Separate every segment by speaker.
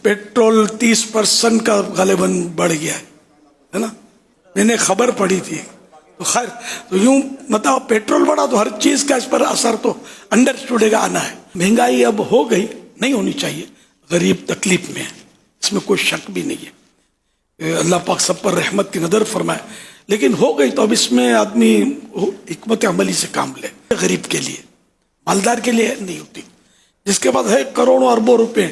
Speaker 1: Petrol 30% का गालिबन बढ़ गया है ना, मैंने खबर पढ़ी थी। तो खैर, तो यूं मतलब पेट्रोल बढ़ा तो हर चीज का इस पर असर तो अंडरस्टूड आना है। महंगाई अब हो गई, नहीं होनी चाहिए, गरीब तकलीफ में है, इसमें कोई शक भी नहीं है। अल्लाह पाक सब पर रहमत की नजर फरमाए, लेकिन हो गई तो अब इसमें आदमी हिकमत अमली से काम ले। गरीब के लिए, मालदार के लिए नहीं होती। जिसके पास है करोड़ों अरबों रुपए,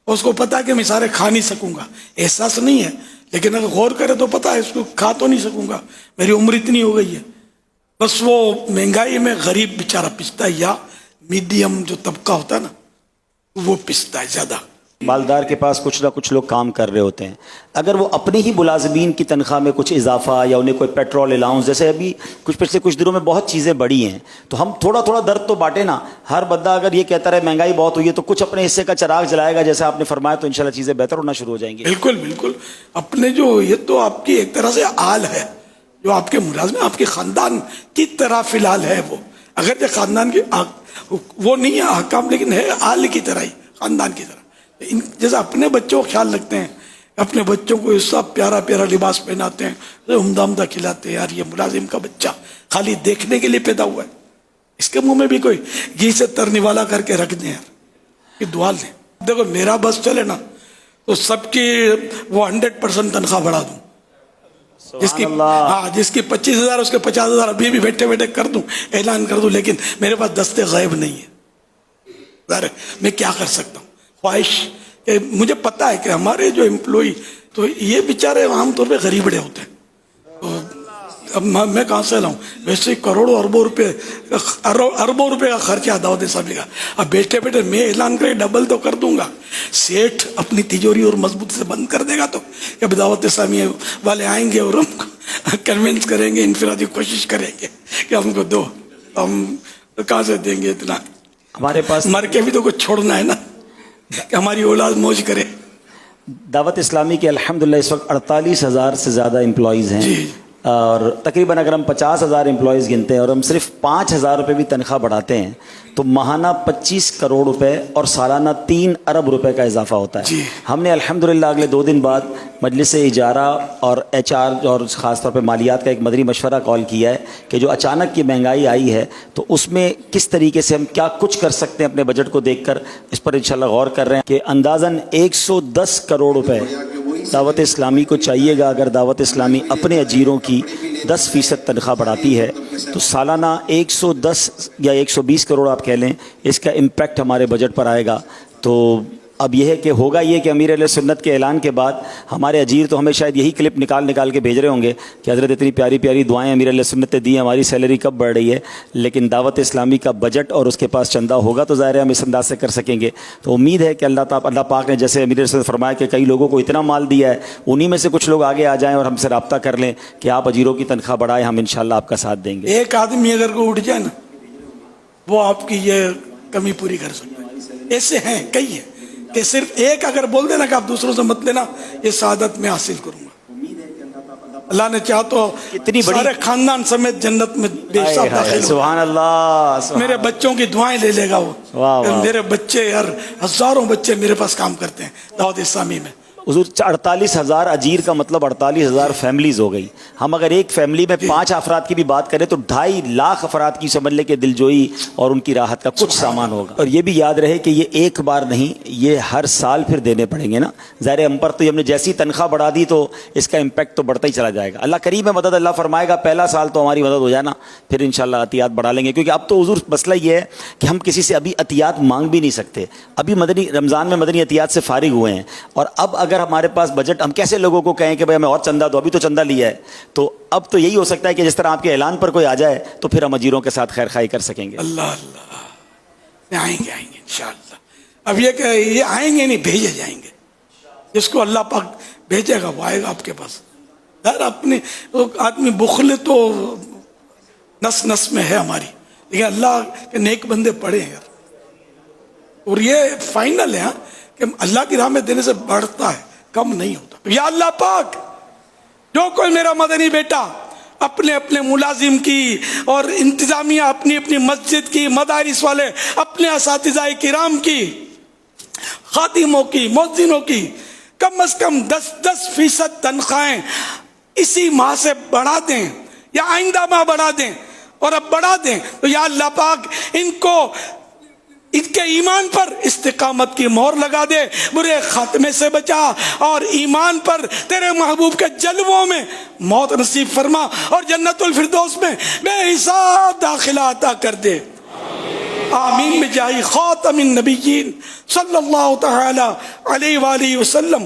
Speaker 1: उसको पता है कि मैं सारे खा नहीं सकूंगा, एहसास नहीं है, लेकिन अगर गौर करे तो पता है इसको खा तो नहीं सकूंगा, मेरी उम्र इतनी हो गई है। बस वो महंगाई में गरीब बेचारा पिसता है, या मीडियम जो तबका होता है ना, वो पिसता है ज्यादा।
Speaker 2: मालदार के पास कुछ ना कुछ लोग काम कर रहे होते हैं, अगर वो अपने ही मुलाजमीन की तनख्वाह में कुछ इजाफा या उन्हें कोई पेट्रोल अलाउंस, जैसे अभी पिछले कुछ दिनों में बहुत चीज़ें बढ़ी हैं, तो हम थोड़ा थोड़ा दर्द तो बांटे ना। हर बंदा अगर ये कहता रहे महंगाई बहुत हुई है तो कुछ अपने हिस्से का चिराग जलाएगा, जैसे आपने फरमाया, तो इंशाल्लाह चीज़ें बेहतर होना शुरू हो जाएंगी।
Speaker 1: बिल्कुल बिल्कुल, अपने जो ये तो आपकी एक तरह से आल है, जो आपके मुलाजिम आपके खानदान की तरह फिलहाल है वो, अगर जो खानदान की वो नहीं है अहकाम, लेकिन है आल की तरह ही, खानदान की तरह। जैसे अपने बच्चों को ख्याल रखते हैं, अपने बच्चों को सब प्यारा प्यारा लिबास पहनाते हैं, उम्दा उम्दा खिलाते हैं, यार ये मुलाजिम का बच्चा खाली देखने के लिए पैदा हुआ है, इसके मुंह में भी कोई घी से तरने वाला करके रख दें यार, ये दुआ लें। देखो मेरा बस चले ना तो सबकी वो 100% तनख्वाह बढ़ा दूं, जिसकी 25,000 उसके 50,000 अभी भी बैठे बैठे कर दूं, ऐलान कर दूं, लेकिन मेरे पास दस्ते गायब नहीं है। मैं क्या कर सकता हूँ, ख्वाहिश कि मुझे पता है कि हमारे जो एम्प्लॉई तो ये बेचारे आमतौर पे गरीबड़े होते हैं, तो अब मैं कहाँ से लाऊं, वैसे करोड़ों अरबों रुपए का खर्चा दावत इस्लामी का। अब बैठे बैठे मैं ऐलान करके डबल तो कर दूंगा, सेठ अपनी तिजोरी और मजबूत से बंद कर देगा, तो अब दावत इस्लामी वाले आएंगे और हमको कन्विंस करेंगे, इनफरादी कोशिश करेंगे कि हमको दो, हम कहाँ से देंगे इतना,
Speaker 2: हमारे पास
Speaker 1: मर के भी तो कुछ छोड़ना है ना कि हमारी औलाद मौज करे।
Speaker 2: दावत इस्लामी के अल्हम्दुलिल्लाह इस वक्त 48,000 से ज़्यादा एम्प्लॉइज़ हैं, और तकरीबन अगर हम 50,000 एम्प्लॉइज़ गिनते हैं और हम सिर्फ 5,000 रुपये भी तनख्वाह बढ़ाते हैं तो माहाना 25 करोड़ रुपए और सालाना 3 अरब रुपए का इजाफा होता है। हमने अल्हम्दुलिल्लाह अगले 2 दिन बाद मजलिस इजारा और HR और ख़ास तौर पे मालियात का एक मदनी मशवरा कॉल किया है कि जो अचानक की महंगाई आई है तो उसमें किस तरीके से हम क्या कुछ कर सकते हैं अपने बजट को देखकर, इस पर इंशाल्लाह गौर कर रहे हैं कि अंदाज़न 110 करोड़ रुपए दावत इस्लामी को चाहिएगा। अगर दावत इस्लामी अपने अजीरों की 10% तनख्वाह बढ़ाती है तो सालाना 110 या 120 करोड़ आप कह लें, इसका इम्पैक्ट हमारे बजट पर आएगा। तो अब यह है कि होगा ये कि अमीर अहले सुन्नत के ऐलान के बाद हमारे अजीर तो हमें शायद यही क्लिप निकाल के भेज रहे होंगे कि हज़रत इतनी प्यारी प्यारी दुआएं अमीर अहले सुन्नत ने दी, हमारी सैलरी कब बढ़ रही है, लेकिन दावत इस्लामी का बजट और उसके पास चंदा होगा तो ज़ाहिर है हम इस अंदाज से कर सकेंगे। तो उम्मीद है कि अल्लाह पाक ने जैसे अमीर अहले फरमाया कि कई लोगों को इतना माल दिया है, उन्हीं में से कुछ लोग आगे आ जाएँ और हमसे रब्ता कर लें कि आप अजीरों की तनख्वाह बढ़ाएँ, हम इंशाल्लाह आपका साथ देंगे।
Speaker 1: एक आदमी अगर को उठ जाए ना, वो आपकी ये कमी पूरी कर सकता है। ऐसे हैं कई हैं कि सिर्फ एक अगर बोल देना कि आप दूसरों से मत लेना, ये सादत में हासिल करूंगा। अल्लाह ने चाहा तो
Speaker 2: इतनी बड़ी
Speaker 1: सारे खानदान समेत जन्नत में बेशक दाखिल,
Speaker 2: सुभान अल्लाह,
Speaker 1: मेरे बच्चों की दुआएं ले लेगा वो।
Speaker 2: वाह,
Speaker 1: मेरे बच्चे यार, हजारों बच्चे मेरे पास काम करते हैं दावत इस्लामी में।
Speaker 2: हुजूर 48,000 अजीर का मतलब 48,000 फैमिलीज हो गई। हम अगर एक फैमिली में 5 अफराद की भी बात करें तो 2.5 लाख अफराद की समझ ले के दिलजोई और उनकी राहत का कुछ सामान होगा। और ये भी याद रहे कि ये एक बार नहीं, ये हर साल फिर देने पड़ेंगे ना। ज़ाहिर हम पर तो हमने जैसी तनख्वाह बढ़ा दी तो इसका इम्पैक्ट तो बढ़ता ही चला जाएगा। अल्लाह करीम है, मदद अल्लाह फरमाएगा, पहला साल तो हमारी मदद हो जाए ना, फिर इंशाल्लाह अतियात बढ़ा लेंगे। क्योंकि अब तो हुजूर मसला ये है कि हम किसी से अभी अतियात मांग भी नहीं सकते। अभी मदनी रमज़ान में मदनी अतियात से फारिग हुए हैं, और अब अगर हमारे पास बजट, हम कैसे लोगों को कहें कि भाई हमें और चंदा दो, अभी तो चंदा लिया है। तो अब तो यही हो सकता है कि जिस तरह आपके ऐलान पर कोई आ जाए तो फिर हम अजीरों के साथ खैर खाई कर सकेंगे।
Speaker 1: अल्लाह अल्लाह, आएंगे इंशाअल्लाह। अब ये आएंगे नहीं, भेजे जाएंगे। जिसको अल्लाह पाक भेजेगा वो आएगा आपके पास। यार अपने आदमी बुखल तो नस नस में है हमारी, लेकिन अल्लाह के नेक बंदे पड़े हैं यार। और ये फाइनल है कि अल्लाह की राह में देने से बढ़ता है, कम नहीं होता। या अल्लाह पाक, जो कोई मेरा मदनी बेटा अपने अपने मुलाजिम की और इंतजामिया अपनी अपनी मस्जिद की, मदारिस वाले अपने असातिज़ाए किराम की خادموں کی, مؤذنوں کی کم از کم 10% تنخواہیں اسی ماہ سے بڑھا دیں, یا آئندہ ماہ بڑھا دیں, اور اب بڑھا دیں تو یا اللہ پاک ان کو ان کے ایمان پر استقامت کی مہر لگا دے, برے خاتمے سے بچا, اور ایمان پر تیرے محبوب کے جلووں میں موت نصیب فرما, اور جنت الفردوس میں بے حساب داخلہ عطا کر دے. آمین بجاہ خاتم النبیین صلی اللہ تعالی علیہ وآلہ وسلم.